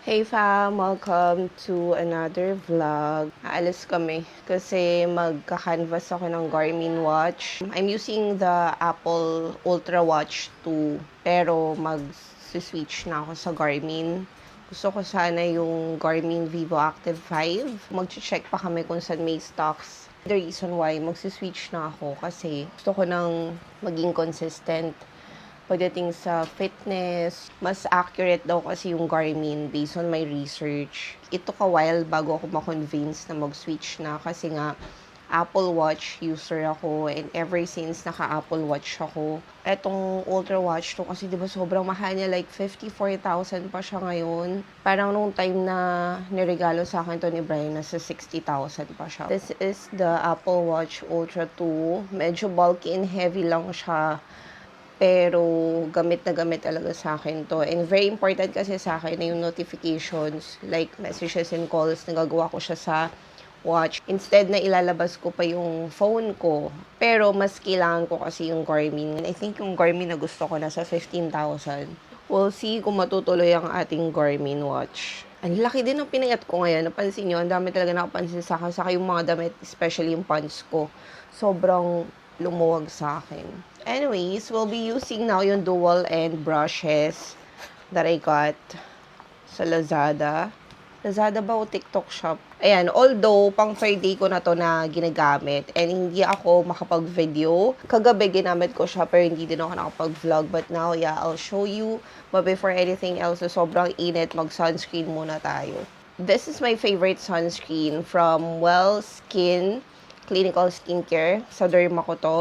Hey fam! Welcome to another vlog. Aalis kami kasi magka-canvas ako ng Garmin watch. I'm using the Apple Ultra Watch 2 pero mag-switch na ako sa Garmin. Gusto ko sana yung Garmin Vivo Active 5. Mag-check pa kami kung saan may stocks. The reason why mag-switch na ako kasi gusto ko nang maging consistent pagdating sa fitness. Mas accurate daw kasi yung Garmin based on my research. It took a while bago ako ma-convince na mag-switch na kasi nga Apple Watch user ako and ever since naka-Apple Watch ako. Etong Ultra Watch to kasi 'di ba sobrang mahal niya, like 54,000 pa siya ngayon. Parang nung time na niregalo sa akin to ni Brian, nasa 60,000 pa siya. This is the Apple Watch Ultra 2. Medyo bulky and heavy lang siya. Pero gamit na gamit talaga sa akin to. And very important kasi sa akin na yung notifications, like messages and calls, nagagawa ko siya sa watch. Instead na ilalabas ko pa yung phone ko. Pero mas kailangan ko kasi yung Garmin. I think yung Garmin na gusto ko nasa 15,000. We'll see kung matutuloy ang ating Garmin watch. Ang laki din ng pinayat ko ngayon. Napansin nyo, ang dami talaga nakapansin sa akin. Saka yung mga damit, especially yung pants ko. Sobrang lumuwag sa akin. Anyways, we'll be using now yung dual end brushes that I got sa Lazada. Lazada ba o TikTok shop? Ayan, although pang third day ko na to na ginagamit and hindi ako makapag-video. Kagabi ginamit ko siya pero hindi din ako nakapag-vlog. But now, yeah, I'll show you. But before anything else, sobrang init, mag-sunscreen muna tayo. This is my favorite sunscreen from Well Skin Clinical Skincare. Sa Derma ko to.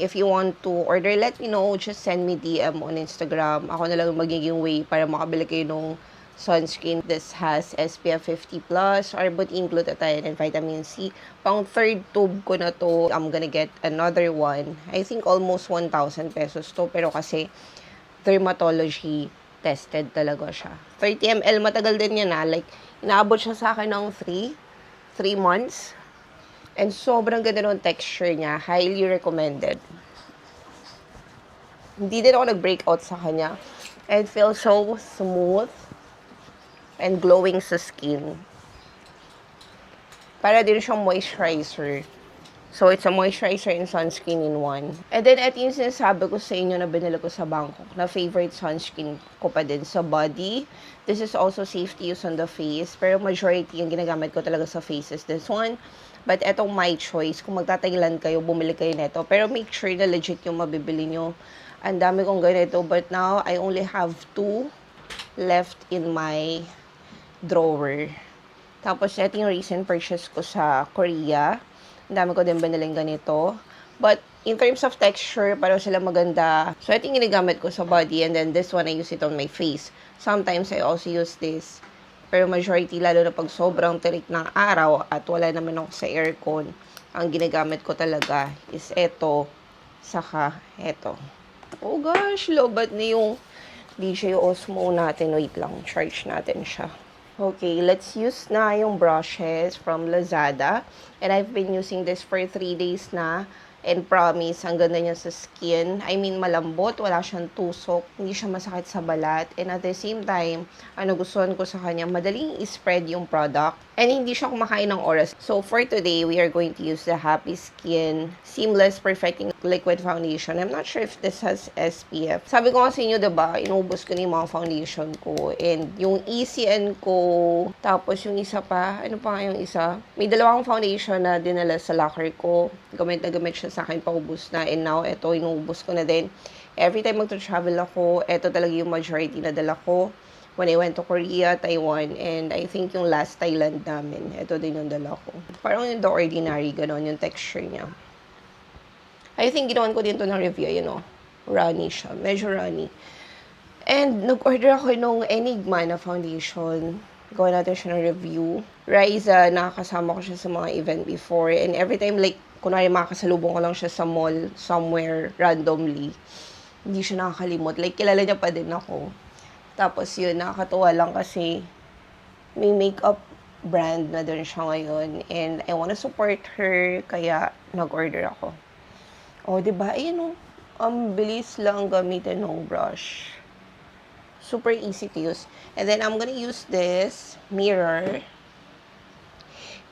If you want to order, let me know. Just send me DM on Instagram. Ako na lang magiging way para makabili kayo nung sunscreen. This has SPF 50+, arbutin, glutathione, and vitamin C. Pang third tube ko na to. I'm gonna get another one. I think almost 1,000 pesos to. Pero kasi dermatology tested talaga siya. 30 ml, matagal din yan na. Like, inaabot siya sa akin ng 3 months. And sobrang ganda ng texture niya. Highly recommended. Hindi din ako nag-breakout sa kanya. It feels so smooth and glowing sa skin. Para din siyang moisturizer. So, it's a moisturizer and sunscreen in one. And then, ito yung sinasabi ko sa inyo na binili ko sa Bangkok na favorite sunscreen ko pa din sa body. This is also safe to use on the face. Pero majority yung ginagamit ko talaga sa face is this one. But etong my choice, kung magtatailan kayo, bumili kayo neto. Pero make sure na legit yung mabibili nyo. Ang dami kong ganito. But now, I only have 2 left in my drawer. Tapos, ito yung recent purchase ko sa Korea. Ang dami ko din biniling ganito. But, in terms of texture, pareho sila maganda. So, ito yung ginagamit ko sa body. And then, this one, I use it on my face. Sometimes, I also use this. Pero majority, lalo na pag sobrang tirik ng araw at wala naman ako sa aircon, ang ginagamit ko talaga is ito, saka ito. Oh gosh, lobat na yung DJI Osmo natin. Wait lang, charge natin siya. Okay, let's use na yung brushes from Lazada. And I've been using this for 3 days na. And promise, ang ganda niya sa skin. I mean, malambot, wala siyang tusok, hindi siya masakit sa balat. And at the same time, ano gustuhan ko sa kanya, madaling i-spread yung product. And hindi siya kumakain ng oras. So, for today, we are going to use the Happy Skin Seamless Perfecting Liquid Foundation. I'm not sure if this has SPF. Sabi ko nga sa inyo, diba, inubos ko na yung mga foundation ko. And yung ECN ko, tapos yung isa pa, ano pa nga yung isa? May dalawang foundation na dinala sa locker ko. Gamit na gamit siya sa akin, paubos na. And now, ito, inubos ko na din. Every time magta-travel ako, ito talaga yung majority na dala ko. When I went to Korea, Taiwan, and I think yung last Thailand namin, ito din yung dala ko. Parang yung The Ordinary, gano'n yung texture niya. I think ginawan ko din to ng review, you know, runny siya, medyo runny. And nag-order ako nung Enigma na foundation. Gawa natin siya ng review. Riza, nakakasama ko siya sa mga event before, and every time, like, kunwari makakasalubong ko lang siya sa mall, somewhere, randomly, hindi siya nakakalimot. Like, kilala niya pa din ako. Tapos yun, nakakatuwa lang kasi may makeup brand na din siya ngayon. And I wanna support her, kaya nag-order ako. O, diba? Ayun o. Ang bilis lang gamitin ng brush. Super easy to use. And then, I'm gonna use this mirror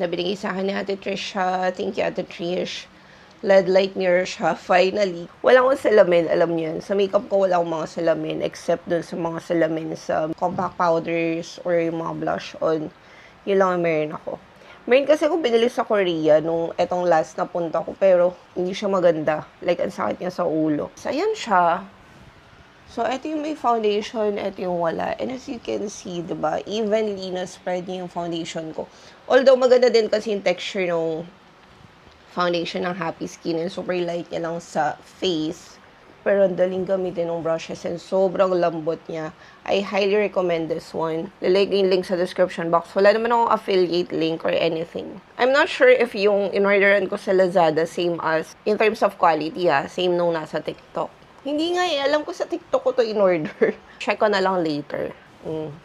na binigay sa akin ni Ate Trisha. Thank you, Ate Trish. LED light mirror siya, finally. Wala akong salamin, alam niyo yan. Sa makeup ko, wala akong mga salamin, except dun sa mga salamin sa compact powders or yung mga blush on. Yun lang ang meron ako. Meron kasi ako binili sa Korea nung etong last na punta ko, pero hindi siya maganda. Like, ang sakit niya sa ulo. So, ayan siya. So, ito yung may foundation, ito yung wala. And as you can see, diba, evenly na spread niya yung foundation ko. Although, maganda din kasi yung texture ng foundation ng Happy Skin and super light niya lang sa face. Pero ang daling gamitin ng brushes and sobrang lambot niya. I highly recommend this one. Lalagay ko yung link sa description box. Wala naman akong affiliate link or anything. I'm not sure if yung in-orderan ko sa Lazada same as, in terms of quality same nung nasa TikTok. Hindi nga alam ko sa TikTok ko to in-order. Check ko na lang later.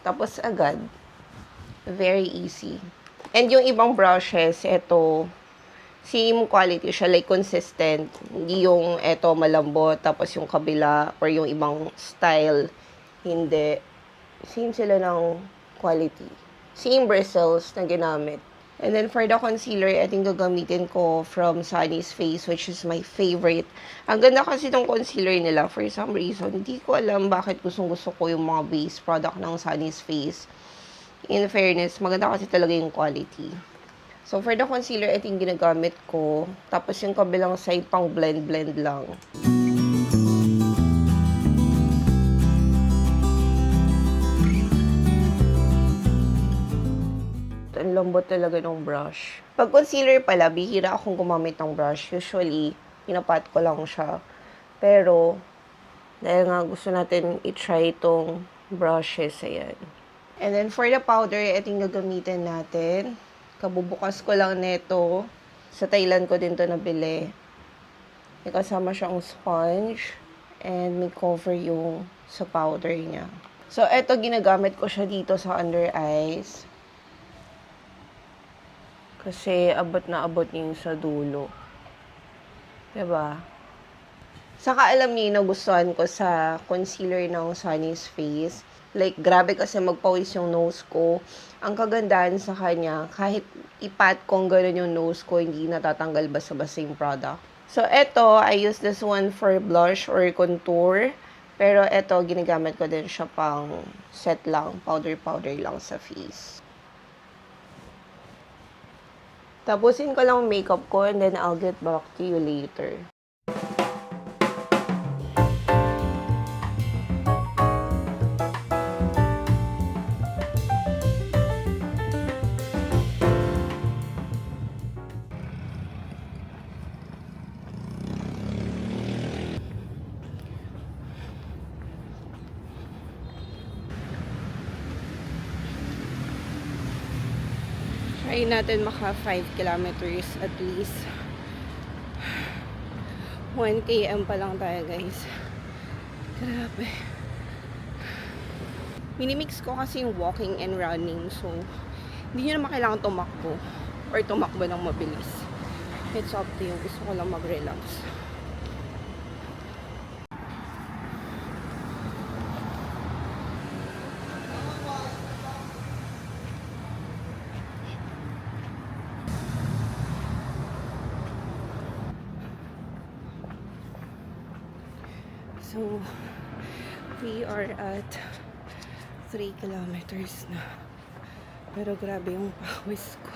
Tapos agad. Very easy. And yung ibang brushes, ito, same quality siya, like consistent. Hindi yung ito malambot, tapos yung kabila, or yung ibang style, hindi. Same sila ng quality. Same bristles na ginamit. And then, for the concealer, I think gagamitin ko from Sunny's Face, which is my favorite. Ang ganda kasi ng concealer nila, for some reason. Hindi ko alam bakit gustong-gusto ko yung mga base product ng Sunny's Face. In fairness, maganda kasi talaga yung quality. So, for the concealer, ito yung ginagamit ko. Tapos, yung kabilang side, pang blend-blend lang. Ang lambot talaga ng brush. Pag concealer pala, bihira akong gumamit ng brush. Usually, pinapat ko lang siya. Pero, dahil nga gusto natin i-try itong brushes, ayan. And then, for the powder, ito yung gagamitin natin. Kabubukas ko lang nito. Sa Thailand ko din to nabili. May kasama siyang sponge. And may cover yung sa powder niya. So, ito ginagamit ko siya dito sa under eyes. Kasi abot na abot niya yung sa dulo. Diba? Saka alam niyo yung nagustuhan ko sa concealer ng Sunny's Face. Like, grabe kasi magpawis yung nose ko. Ang kagandahan sa kanya, kahit ipat kong gano'n yung nose ko, hindi natatanggal basta-basta yung product. So, eto, I use this one for blush or contour. Pero eto, ginagamit ko din siya pang set lang, powder-powder lang sa face. Tapusin ko lang makeup ko and then I'll get back to you later. Try natin maka 5 kilometers at least. 1 km pa lang tayo, guys. Grabe. Minimix ko kasi yung walking and running. So, hindi nyo naman kailangan tumakbo or tumakbo ng mabilis. It's up to you. Gusto ko lang mag-relax. So, we are at 3 kilometers na. Pero grabe yung pawis ko.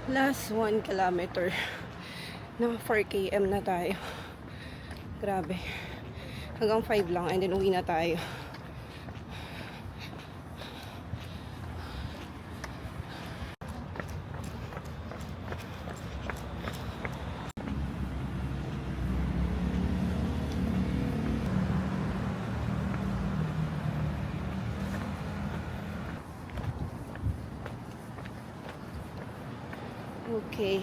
Last 1 kilometer. Naka 4 km na tayo. Grabe. Hanggang 5 lang and then uwi na tayo. Okay.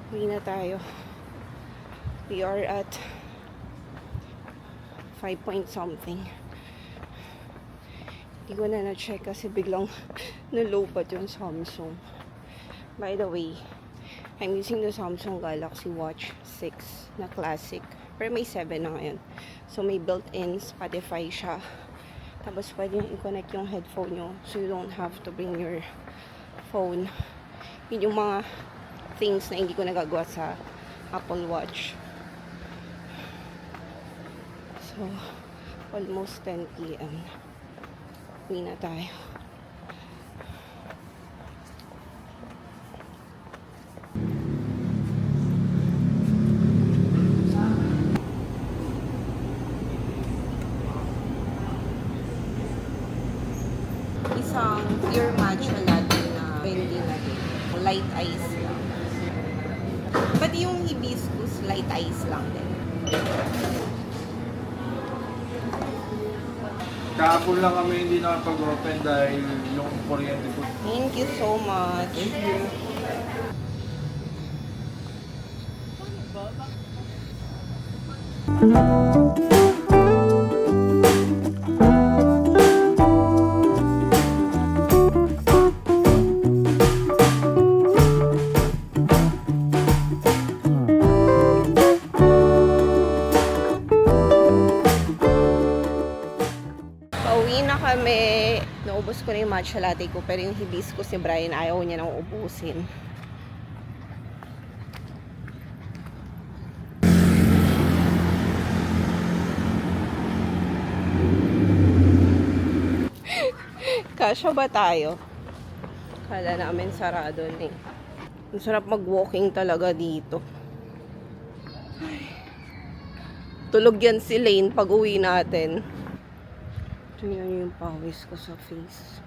Uwi na tayo. We are at 5 point something. Hindi ko na na-check kasi biglang nalobat yung Samsung. By the way, I'm using the Samsung Galaxy Watch 6 na classic. Pero may 7 na ngayon. So, may built-in Spotify siya. Tapos, pwede yung i-connect yung headphone nyo. So, you don't have to bring your phone. Yun yung mga things na hindi ko nagagawa sa Apple Watch. So, almost 10 p.m. Uwi na tayo. Isang pure matcha latte na hindi na din. Light ice lang. Pati yung hibiscus, light ice lang din. Kahapon lang kami hindi nakapag-open dahil yung kuryente po. Thank you so much. Thank you. Pauwi na kami. Naubos ko na yung matcha latte ko, pero yung hibiscus ni Brian ayaw niya nang ubusin. Kasya ba tayo? Kala namin sarado na eh. Ang sarap mag-walking talaga dito. Ay. Tulog yan si Lane pag uwi natin. Tingnan niyo yung pawis ko sa face.